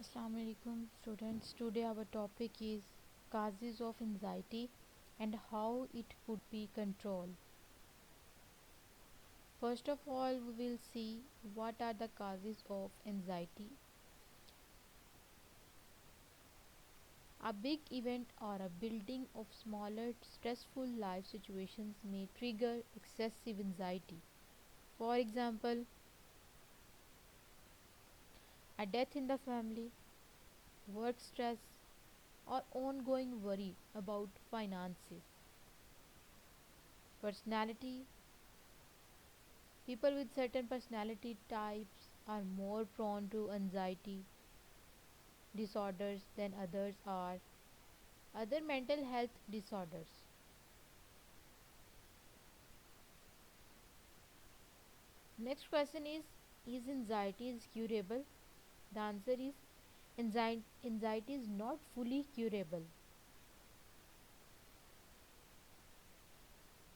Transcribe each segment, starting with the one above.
Assalamu alaikum students. Today our topic is causes of anxiety and how it could be controlled. First of all, we will see what are the causes of anxiety. A big event or a building of smaller stressful life situations may trigger excessive anxiety. For example, a death in the family, work stress, or ongoing worry about finances. Personality. People with certain personality types are more prone to anxiety disorders than others are. Other mental health disorders. Next question is anxiety is curable? The answer is anxiety is not fully curable,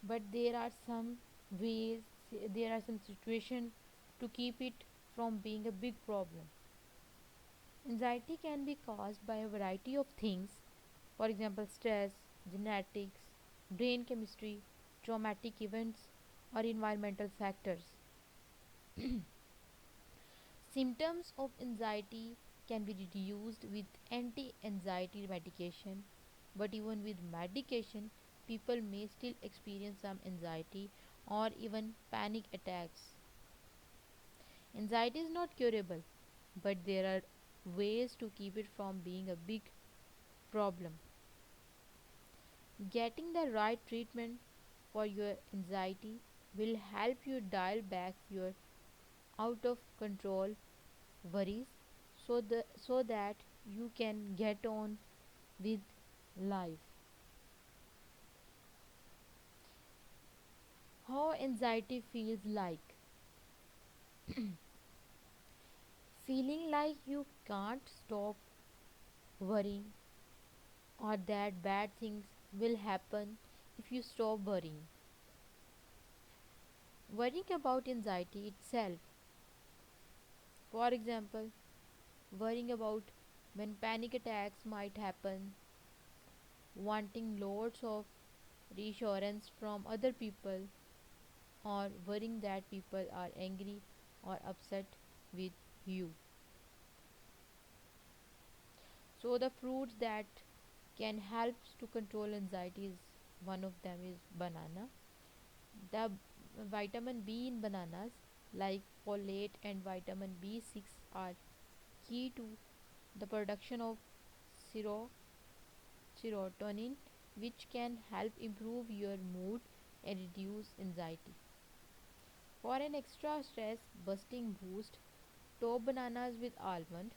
but there are some ways, there are some situations to keep it from being a big problem. Anxiety can be caused by a variety of things, for example, stress, genetics, brain chemistry, traumatic events, or environmental factors. Symptoms of anxiety can be reduced with anti anxiety medication, but even with medication, people may still experience some anxiety or even panic attacks. Anxiety is not curable, but there are ways to keep it from being a big problem. Getting the right treatment for your anxiety will help you dial back your out of control worries so that you can get on with life. How anxiety feels like feeling like you can't stop worrying or that bad things will happen if you stop worrying. Worrying about anxiety itself, for example, worrying about when panic attacks might happen, wanting loads of reassurance from other people, or worrying that people are angry or upset with you. So the fruits that can help to control anxiety is one of them is banana. The vitamin B in bananas like folate and vitamin B6 are key to the production of sero- serotonin, which can help improve your mood and reduce anxiety. For an extra stress busting boost, top bananas with almond,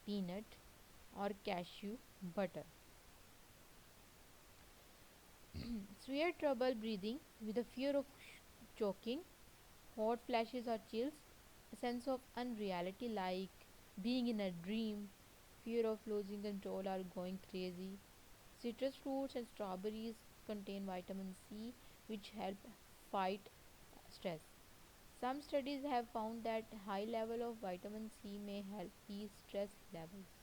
peanut, or cashew butter. Severe trouble breathing with a fear of choking, hot flashes or chills, a sense of unreality like being in a dream, fear of losing control or going crazy. Citrus fruits and strawberries contain vitamin C, which help fight stress. Some studies have found that high level of vitamin C may help ease stress levels.